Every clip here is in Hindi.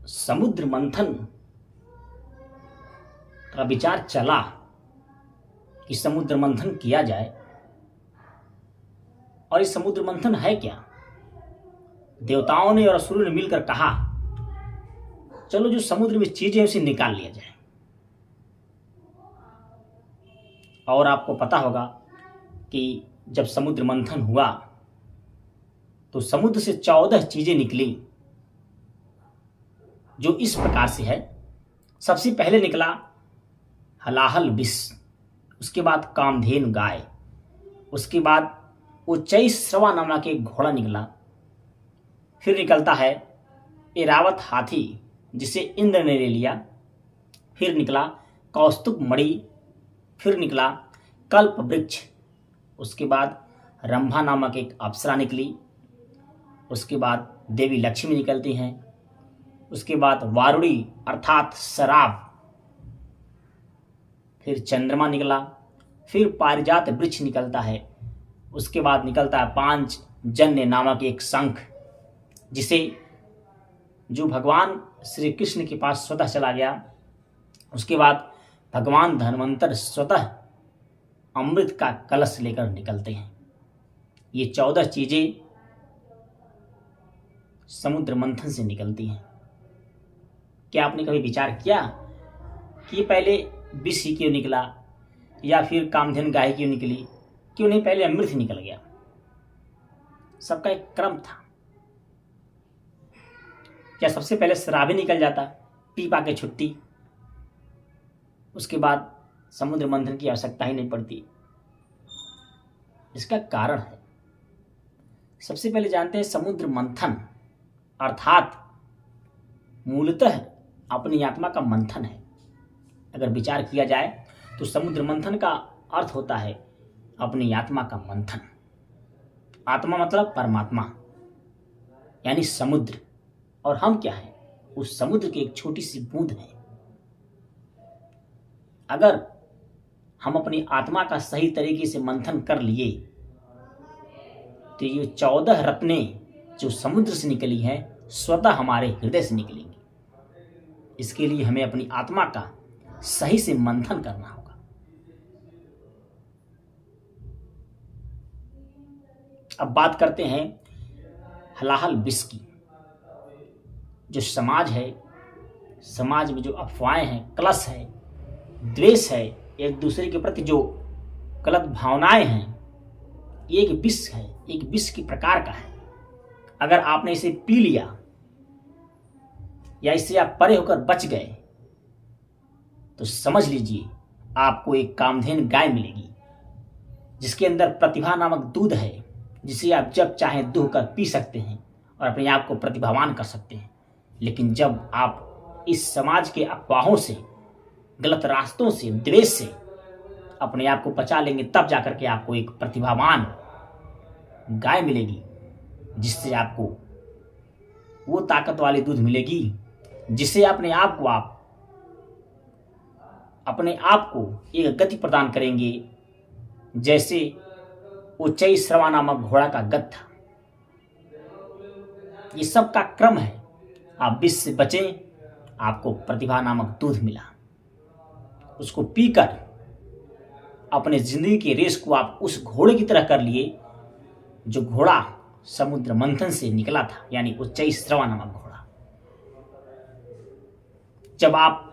समुद्र मंथन का विचार चला कि समुद्र मंथन किया जाए। और इस समुद्र मंथन है क्या? देवताओं ने और असुरों ने मिलकर कहा चलो जो समुद्र में चीजें उसे निकाल लिया जाए। और आपको पता होगा कि जब समुद्र मंथन हुआ तो समुद्र से 14 चीजें निकली, जो इस प्रकार से है। सबसे पहले निकला हलाहल विष, उसके बाद कामधेनु गाय, उसके बाद उच्चैःश्रवा नामक एक घोड़ा निकला, फिर निकलता है ऐरावत हाथी जिसे इंद्र ने ले लिया, फिर निकला कौस्तुभ मणि, फिर निकला कल्प वृक्ष, उसके बाद रंभा नामक एक अप्सरा निकली, उसके बाद देवी लक्ष्मी निकलती हैं, उसके बाद वारुणी अर्थात शराब, फिर चंद्रमा निकला, फिर पारिजात वृक्ष निकलता है, उसके बाद निकलता है पांच जन्य नामक एक शंख, जिसे जो भगवान श्री कृष्ण के पास स्वतः चला गया। उसके बाद भगवान धन्वंतर स्वतः अमृत का कलश लेकर निकलते हैं। ये 14 चीजें समुद्र मंथन से निकलती हैं। क्या आपने कभी विचार किया कि पहले विष ही क्यों निकला, या फिर कामधेनु गाय क्यों निकली, क्यों नहीं पहले अमृत निकल गया? सबका एक क्रम था। क्या सबसे पहले शराब ही निकल जाता, पी पा के छुट्टी, उसके बाद समुद्र मंथन की आवश्यकता ही नहीं पड़ती? इसका कारण है, सबसे पहले जानते हैं समुद्र मंथन अर्थात मूलतः अपनी आत्मा का मंथन है। अगर विचार किया जाए तो समुद्र मंथन का अर्थ होता है अपनी आत्मा का मंथन। आत्मा मतलब परमात्मा यानी समुद्र, और हम क्या हैं? उस समुद्र की एक छोटी सी बूंद है। अगर हम अपनी आत्मा का सही तरीके से मंथन कर लिए तो ये 14 रत्नें जो समुद्र से निकली हैं स्वतः हमारे हृदय से निकलेंगी। इसके लिए हमें अपनी आत्मा का सही से मंथन करना होगा। अब बात करते हैं हलाहल विष की। जो समाज है, समाज में जो अफवाहें हैं, कलश है, द्वेष है, एक दूसरे के प्रति जो गलत भावनाएं हैं, ये एक विष है, एक विष की प्रकार का है। अगर आपने इसे पी लिया या इससे आप परे होकर बच गए तो समझ लीजिए आपको एक कामधेनु गाय मिलेगी जिसके अंदर प्रतिभा नामक दूध है, जिसे आप जब चाहें दूह कर पी सकते हैं और अपने आप को प्रतिभावान कर सकते हैं। लेकिन जब आप इस समाज के अफवाहों से, गलत रास्तों से, द्वेष से अपने आप को बचा लेंगे, तब जाकर के आपको एक प्रतिभावान गाय मिलेगी जिससे आपको वो ताकत वाली दूध मिलेगी जिससे अपने आप को एक गति प्रदान करेंगे, जैसे उच्चैःश्रवा नामक घोड़ा का गति था। ये सब का क्रम है। आप विष से बचें, आपको प्रतिभा नामक दूध मिला, उसको पीकर अपने जिंदगी के रेस को आप उस घोड़े की तरह कर लिए जो घोड़ा समुद्र मंथन से निकला था, यानी उच्चैःश्रवा नामक घोड़ा। जब आप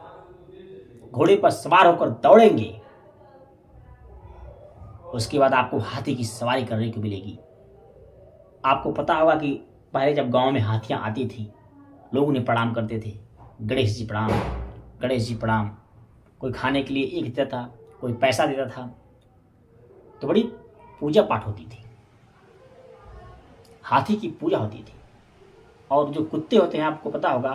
घोड़े पर सवार होकर दौड़ेंगे उसके बाद आपको हाथी की सवारी करने को मिलेगी। आपको पता होगा कि पहले जब गांव में हाथियां आती थी, लोग उन्हें प्रणाम करते थे, गणेश जी प्रणाम, गणेश जी प्रणाम। कोई खाने के लिए एक देता था, कोई पैसा देता था, तो बड़ी पूजा पाठ होती थी, हाथी की पूजा होती थी। और जो कुत्ते होते हैं, आपको पता होगा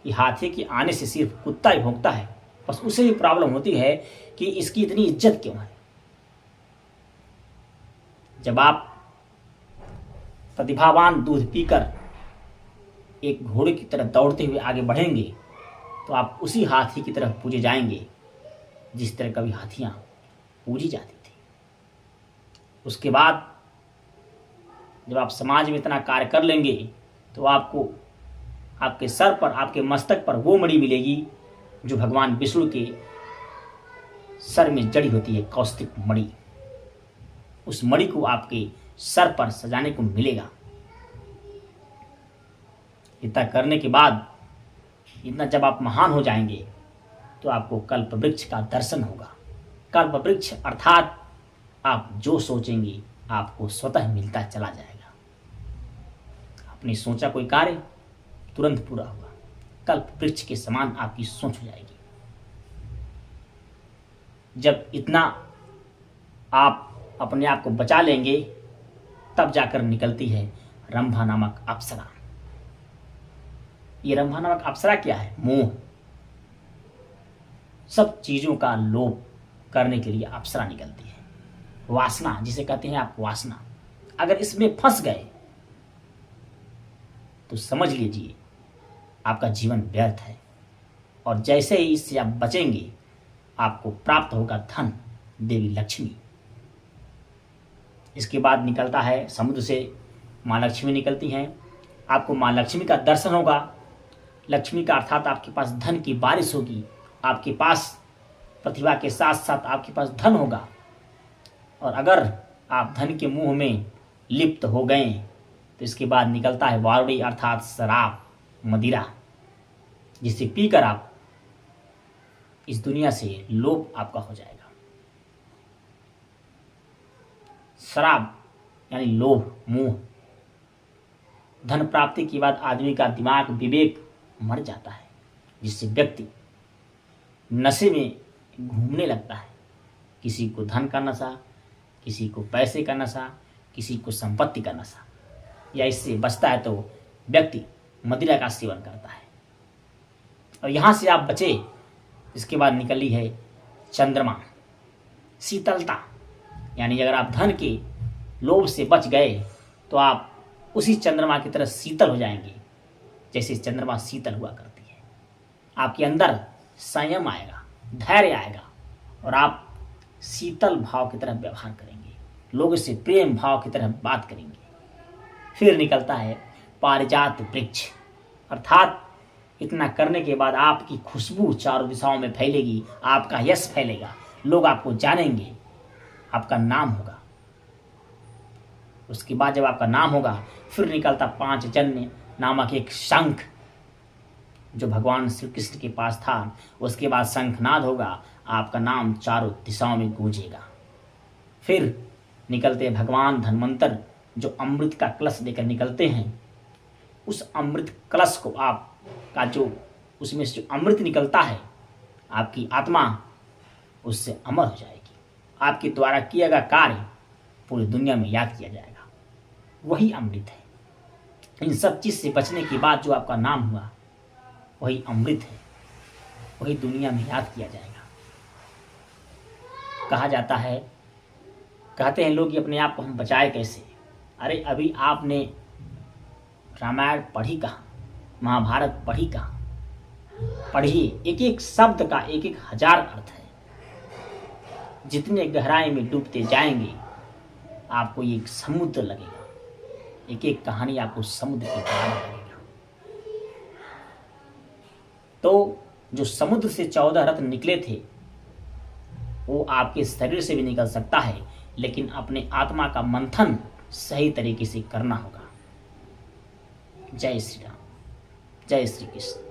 कि हाथी के आने से सिर्फ कुत्ता ही भौंकता है, बस उसे भी प्रॉब्लम होती है कि इसकी इतनी इज्जत क्यों है। जब आप प्रतिभावान दूध पीकर एक घोड़े की तरह दौड़ते हुए आगे बढ़ेंगे तो आप उसी हाथी की तरफ पूजे जाएंगे जिस तरह कभी हाथियां पूजी जाती थी। उसके बाद जब आप समाज में इतना कार्य कर लेंगे तो आपको आपके सर पर, आपके मस्तक पर वो मणि मिलेगी जो भगवान विष्णु के सर में जड़ी होती है, कौस्तुभ मणि। उस मणि को आपके सर पर सजाने को मिलेगा। इतना करने के बाद, इतना जब आप महान हो जाएंगे तो आपको कल्प वृक्ष का दर्शन होगा। कल्प वृक्ष अर्थात आप जो सोचेंगे आपको स्वतः मिलता चला जाएगा। आपने सोचा कोई कार्य तुरंत पूरा होगा। कल्प वृक्ष के समान आपकी सोच हो जाएगी। जब इतना आप अपने आप को बचा लेंगे तब जाकर निकलती है रंभा नामक अप्सरा। ये रंभा नामक अप्सरा क्या है? मोह। सब चीजों का लोभ करने के लिए अप्सरा निकलती है। वासना जिसे कहते हैं आप, वासना। अगर इसमें फंस गए तो समझ लीजिए आपका जीवन व्यर्थ है। और जैसे ही इससे आप बचेंगे आपको प्राप्त होगा धन, देवी लक्ष्मी। इसके बाद निकलता है समुद्र से माँ लक्ष्मी निकलती हैं। आपको माँ लक्ष्मी का दर्शन होगा। लक्ष्मी का अर्थात आपके पास धन की बारिश होगी। आपके पास प्रतिभा के साथ साथ आपके पास धन होगा। और अगर आप धन के मुंह में लिप्त हो गए तो इसके बाद निकलता है वारुणी अर्थात शराब, मदिरा, जिसे पीकर आप इस दुनिया से लोभ आपका हो जाएगा। शराब यानी लोभ, मोह। धन प्राप्ति के बाद आदमी का दिमाग, विवेक मर जाता है, जिससे व्यक्ति नशे में घूमने लगता है। किसी को धन का नशा, किसी को पैसे का नशा, किसी को संपत्ति का नशा, या इससे बचता है तो व्यक्ति मदिरा का सेवन करता है। और यहाँ से आप बचे। इसके बाद निकली है चंद्रमा, शीतलता। यानी अगर आप धन के लोभ से बच गए तो आप उसी चंद्रमा की तरह शीतल हो जाएंगे, जैसे चंद्रमा शीतल हुआ करती है। आपके अंदर संयम आएगा, धैर्य आएगा और आप शीतल भाव की तरह व्यवहार करेंगे, लोगों से प्रेम भाव की तरह बात करेंगे। फिर निकलता है पारिजात वृक्ष, अर्थात इतना करने के बाद आपकी खुशबू चारों दिशाओं में फैलेगी, आपका यश फैलेगा, लोग आपको जानेंगे, आपका नाम होगा। उसके बाद जब आपका नाम होगा फिर निकलता पांचजन्य नामक एक शंख जो भगवान श्री कृष्ण के पास था। उसके बाद शंखनाद होगा, आपका नाम चारों दिशाओं में गूंजेगा। फिर निकलते भगवान धन्वंतर जो अमृत का कलश लेकर निकलते हैं। उस अमृत कलश को आप का जो उसमें से जो अमृत निकलता है, आपकी आत्मा उससे अमर हो जाएगी। आपके द्वारा किया गया कार्य पूरी दुनिया में याद किया जाएगा। वही अमृत है। इन सब चीज से बचने के बाद जो आपका नाम हुआ वही अमृत है, वही दुनिया में याद किया जाएगा। कहा जाता है, कहते हैं लोग कि अपने आप को हम बचाए कैसे। अरे अभी आपने रामायण पढ़ी कहाँ, महाभारत पढ़ी कहाँ? पढ़िए, एक एक शब्द का एक एक हजार अर्थ है। जितने गहराई में डूबते जाएंगे आपको ये एक समुद्र लगेगा। एक एक कहानी आपको समुद्र के बराबर लगेगा। तो जो समुद्र से 14 रत्न निकले थे वो आपके शरीर से भी निकल सकता है, लेकिन अपने आत्मा का मंथन सही तरीके से करना होगा। जय श्री राम, जय श्री कृष्ण।